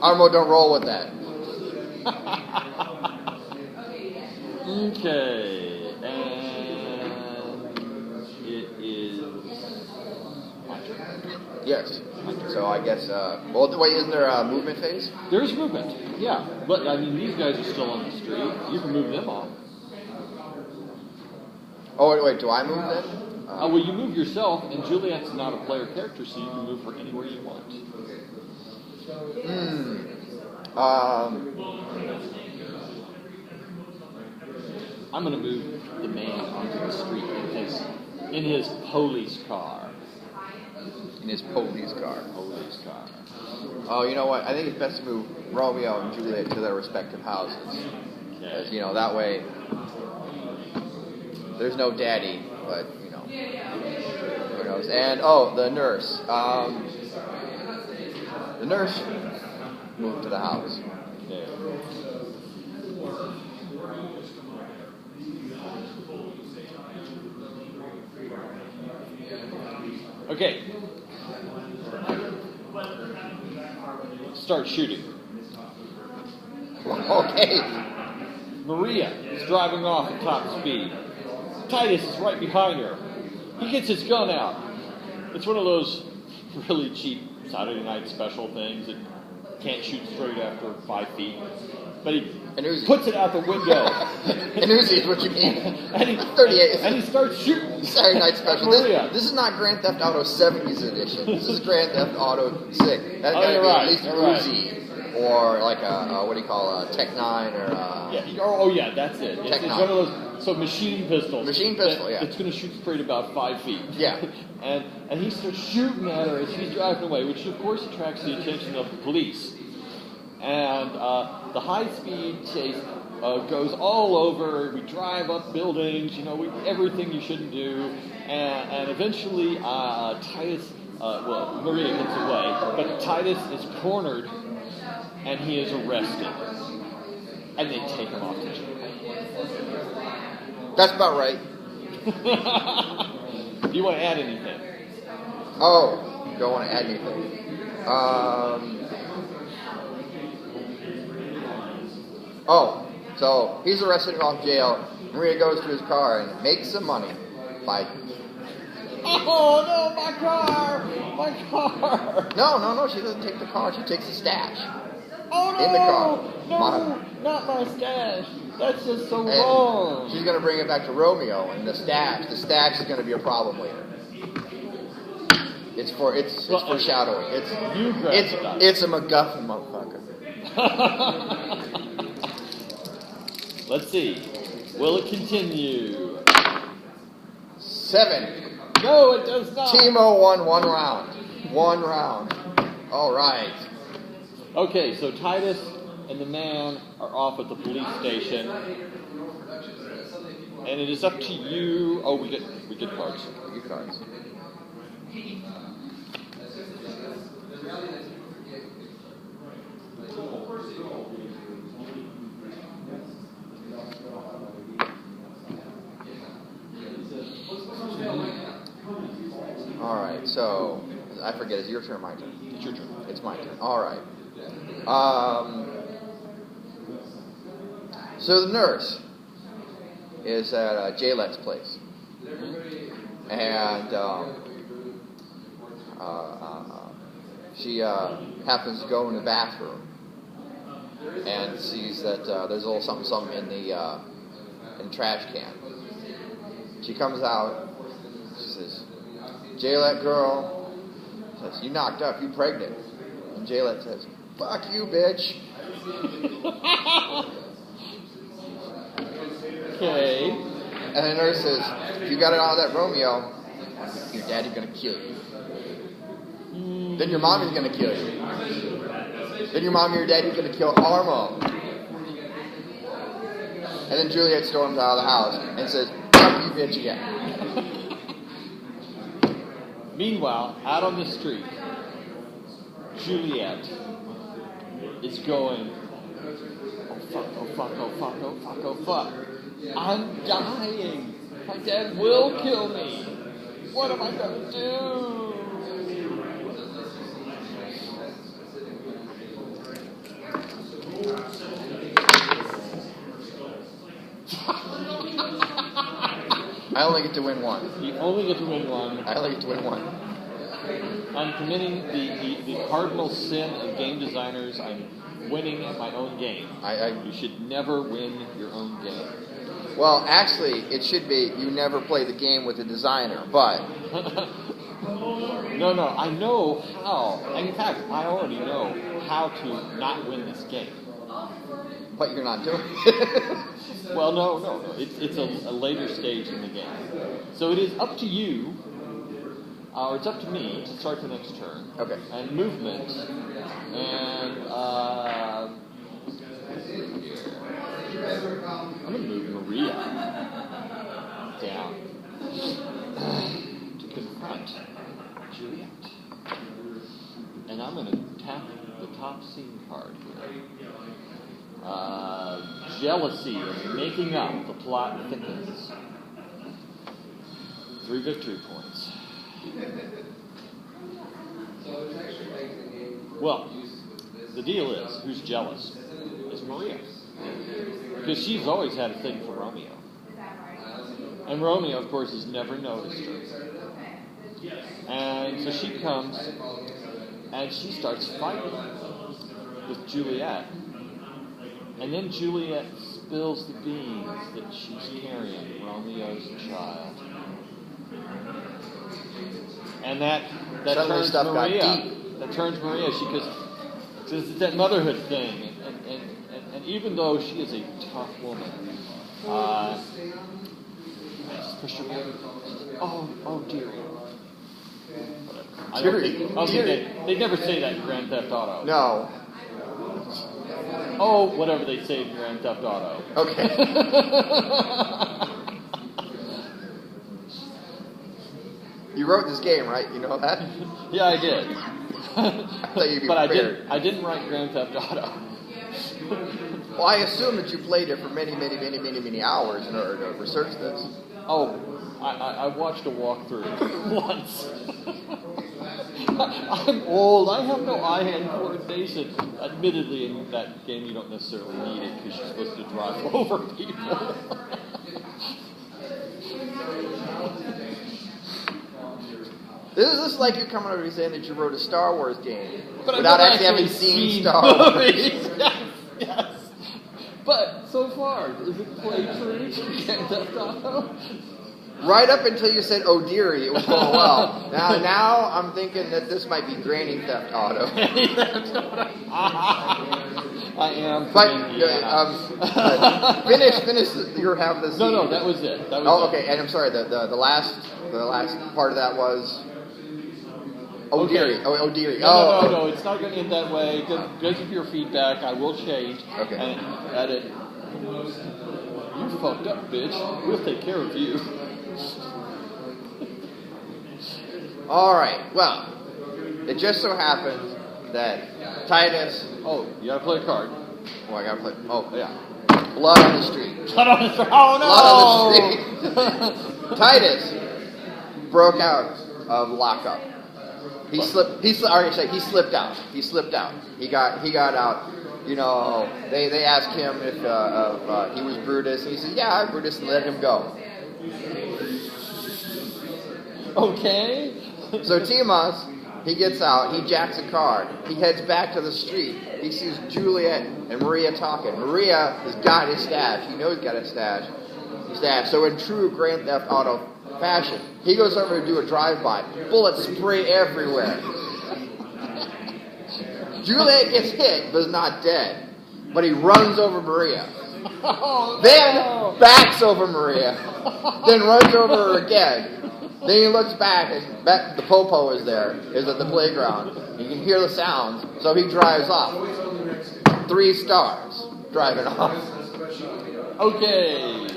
Armo, don't roll with that. Okay, and it is my turn. Yes. So I guess, well, wait, isn't there a movement phase? There's movement, yeah. But, I mean, these guys are still on the street. You can move them off. Oh, wait, do I move then? Well, you move yourself, and Juliet's not a player character, so you can move her anywhere you want. I'm going to move the man onto the street in his police car. In his police car. Police car. Oh, you know what? I think it's best to move Romeo and Juliet to their respective houses. Okay. You know, that way there's no daddy, but, you know, who knows. And, the nurse. The nurse moved to the house. There. Okay. Start shooting. Okay. Maria is driving off at top speed. Titus is right behind her. He gets his gun out. It's one of those really cheap Saturday night special things that can't shoot straight after 5 feet. But he puts it out the window. An Uzi is what you mean. And he, 38. And he starts shooting. Saturday night special. Maria. This is not Grand Theft Auto 70s edition. This is Grand Theft Auto 6. That's gotta be right, at least Uzi. Or like a what do you call a Tech 9 or yeah, that's it. It's one of those machine pistols. Machine pistol, yeah. It's going to shoot straight about 5 feet. Yeah. and he starts shooting at her as she's driving away, which of course attracts the attention of the police. And the high-speed chase goes all over. We drive up buildings, everything you shouldn't do. And eventually, Titus, Maria gets away, but Titus is cornered, and he is arrested. And they take him off to jail. That's about right. Do you want to add anything? Oh, don't want to add anything. So he's arrested and off jail. Maria goes to his car and makes some money by... Oh, no, my car! My car! No, she doesn't take the car. She takes the stash. Oh, no! In the car. No, not my stash. That's just so wrong. She's going to bring it back to Romeo, and the stash is going to be a problem later. It's foreshadowing. It's a MacGuffin, motherfucker. Let's see. Will it continue? 7. No, it does not. Timo won 1 round. 1 round. All right. Okay, so Titus and the man are off at the police station, and it is up to you. Oh, we get cards. We get cards. All right, so I forget. Is it your turn or my turn? It's your turn. It's my turn. All right. So the nurse is at Jaylet's place, and she happens to go in the bathroom and sees that there's a little something in the trash can. She comes out. She says, "Jaylet girl," says, "you knocked up. You pregnant?" And Jaylet says, "Fuck you, bitch." Okay. And the nurse says, "If you got it out of that Romeo, your daddy's gonna kill you. Then your mommy's gonna kill you. Then your mommy and your daddy's gonna kill Armo." And then Juliet storms out of the house and says, "Fuck you, bitch," again. Meanwhile, out on the street, Juliet is going, "Oh fuck, oh fuck, oh fuck, oh fuck, oh fuck. I'm dying. My dad will kill me. What am I going to do?" I only get to win one. You only get to win one. I only get to win one. I'm committing the cardinal sin of game designers. I'm winning at my own game. You should never win your own game. Well, actually, it should be you never play the game with the designer, but... No, I know how. In fact, I already know how to not win this game. But you're not doing it. Well, no. It's a later stage in the game. So it is up to you, or it's up to me to start the next turn. Okay. And movement. And, I'm going to move Maria down to confront Juliet. And I'm going to tap the top scene card here. Jealousy is making up, the plot thickens. 3 victory points. Well, the deal is, who's jealous? It's Maria. Because she's always had a thing for Romeo. And Romeo, of course, has never noticed her. And so she comes, and she starts fighting with Juliet. And then Juliet spills the beans that she's carrying Romeo's child. And that turns Maria. That turns Maria. Because it's that motherhood thing. And even though she is a tough woman, oh dearie. They never say that in Grand Theft Auto. No. Oh, whatever they say in Grand Theft Auto. Okay. You wrote this game, right? You know that? Yeah, I did. I thought you'd be but prepared. I didn't write Grand Theft Auto. Well, I assume that you played it for many hours in order to research this. Oh, I watched a walkthrough once. I'm old. I have no eye-hand coordination. Admittedly, in that game, you don't necessarily need it because you're supposed to drive over people. This is like you're coming over and saying that you wrote a Star Wars game but without actually having seen Star Wars. Yes. But so far, does it play true to Grand Theft Auto? Right up until you said, "Oh dearie," it was going well. Now I'm thinking that this might be Granny Theft Auto. I am. But finish your half of the scene. No, that was it. Okay. And I'm sorry. The last part of that was. Oh dearie. Oh dearie. No. It's not going to end that way. Because of your feedback, I will change. Okay. And edit. You fucked up, bitch. We'll take care of you. All right. Well, it just so happens that Titus. Oh, you gotta play a card. Oh, I gotta play. Oh, yeah. Blood on the street. Blood on the street. Oh no! Blood on the street. Titus broke out of lockup. He slipped out. He got out. You know, they asked him if he was Brutus, and he said, "Yeah, I'm Brutus," and let him go. Okay. So Timas, he gets out, he jacks a car, he heads back to the street, he sees Juliet and Maria talking. Maria has got his stash, he knows he's got his stash. So in true Grand Theft Auto fashion, he goes over to do a drive-by, bullets spray everywhere. Juliet gets hit, but is not dead, but he runs over Maria. Then backs over Maria, then runs over her again. Then he looks back, and the Popo is there, is at the playground. You can hear the sounds, so he drives off. 3 stars, driving off. Okay.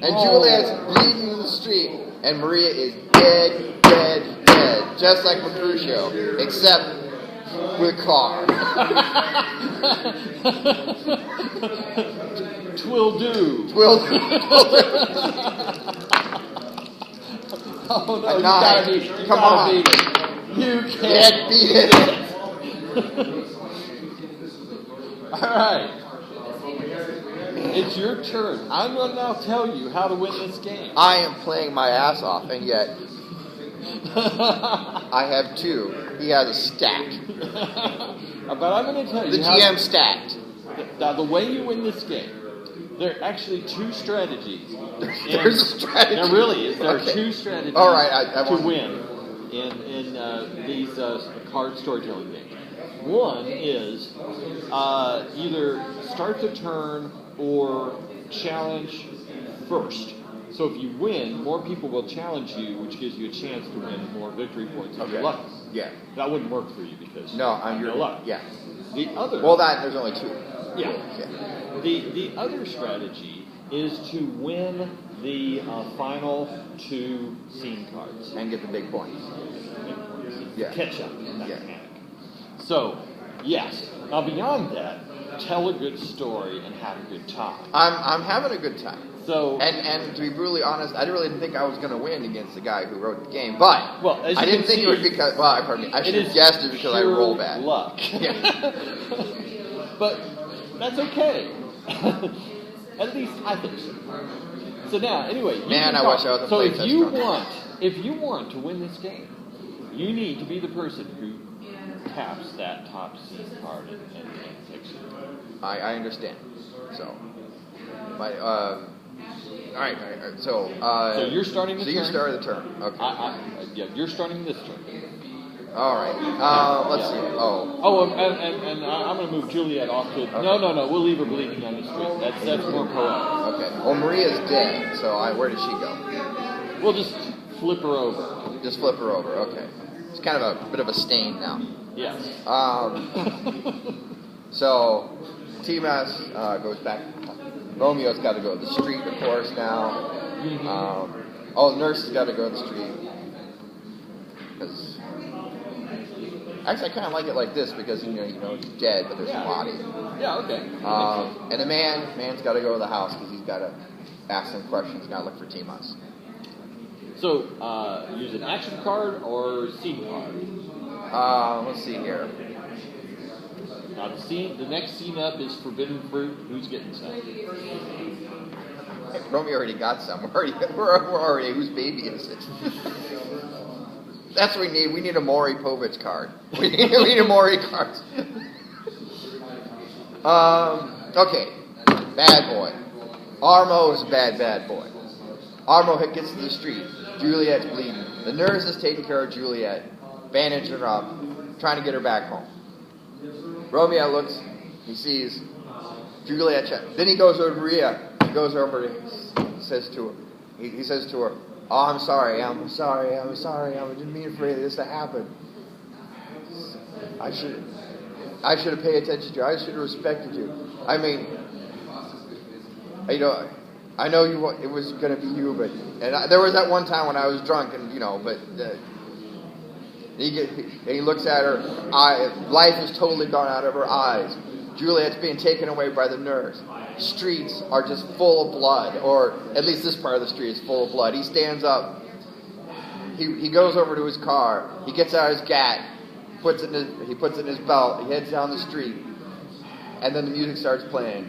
And Juliet's bleeding in the street, and Maria is dead, just like Mercutio, except with a car. Twill do. Oh no, you gotta beat it. Come on. Beat it. You can't beat it. Alright. It's your turn. I'm going to now tell you how to win this game. I am playing my ass off, and yet I have 2. He has a stack. But I'm going to tell you. The GM stacked. Now, the way you win this game, there are actually 2 strategies. There's a strategy. There really is. There are Okay. 2 strategies All right, to win in these card storytelling games. One is either start the turn or challenge first. So if you win, more people will challenge you, which gives you a chance to win more victory points if you're lucky. Yeah. That wouldn't work for you because you're luck. Yeah. The other. Well, there's only 2. Yeah. Yeah. The other strategy is to win the final 2 scene cards And get the big points. Yeah. Catch up in that Yeah. mechanic. So, yes. Now beyond that, tell a good story and have a good time. I'm having a good time. So, and to be brutally honest, I really didn't think I was going to win against the guy who wrote the game. But as I you didn't can think see, it would be because. Well, pardon me. I should have guessed it because I roll bad. Luck. Yeah. But that's okay. At least I think so. So now, anyway, Man, I wish I was a so playtest drunk. if you want to win this game, you need to be the person who taps that top scene card and takes it. I understand. So, all right. So you're starting the turn. turn. So you started the turn. Okay. Yeah, you're starting this turn. All right. Let's see. And I'm going to move Juliet off to. Okay. No. We'll leave her bleeding on the street. That's more poetic. Okay. Well, Maria's dead. So where did she go? We'll just flip her over. Just flip her over. Okay. It's kind of a bit of a stain now. Yes. So T-Mass goes back. Romeo's got to go to the street, of course, now. Mm-hmm. The nurse has got to go to the street. Actually, I kind of like it like this because, he's dead, but there's a body. Yeah, okay. And the man's got to go to the house because he's got to ask some questions, got to look for T-Mass. So, use an action card or scene card? Let's see here. Now, the next scene up is Forbidden Fruit. Who's getting some? Romeo already got some. We're already. Whose baby is it? That's what we need. We need a Maury Povich card. We need a Maury card. Okay. Bad boy. Armo is a bad boy. Armo gets to the street. Juliet's bleeding. The nurse is taking care of Juliet, bandaging her up, trying to get her back home. Romeo looks, he sees Juliet. Then he goes over to Maria. He goes over and says to her, he says to her, "Oh, I'm sorry. I didn't mean for this to happen. I should have paid attention to you. I should have respected you. I mean, I know it was going to be you, but there was that one time when I was drunk, and but." He looks at her. Life has totally gone out of her eyes. Juliet's being taken away by the nurse. Streets are just full of blood, or at least this part of the street is full of blood. He stands up. He goes over to his car. He gets out his gat. He puts it in his belt. He heads down the street, and then the music starts playing.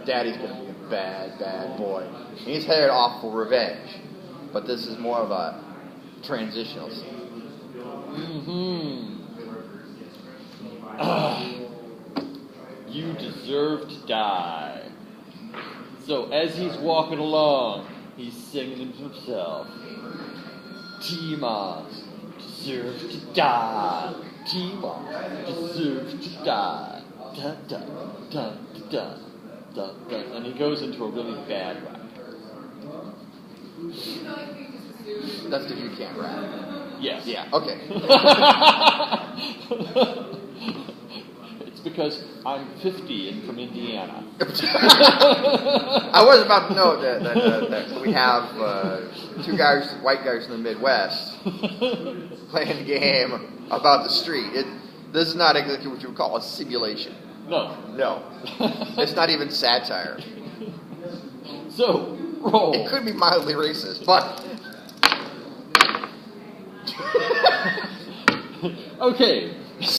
Daddy's gonna be a bad boy. And he's headed off for revenge, but this is more of a transitional scene. You deserve to die. So as he's walking along, he's singing to himself. T-Moss deserves to die. T-Moss deserves to die. Dun, dun, dun, dun, dun, dun. And he goes into a really bad rap. That's because you can't rap. Yes. Yeah, okay. It's because I'm 50 and from Indiana. I was about to note that we have 2 guys, white guys in the Midwest, playing a game about the street. This is not exactly what you would call a simulation. No. It's not even satire. So, roll. It could be mildly racist, but... Okay,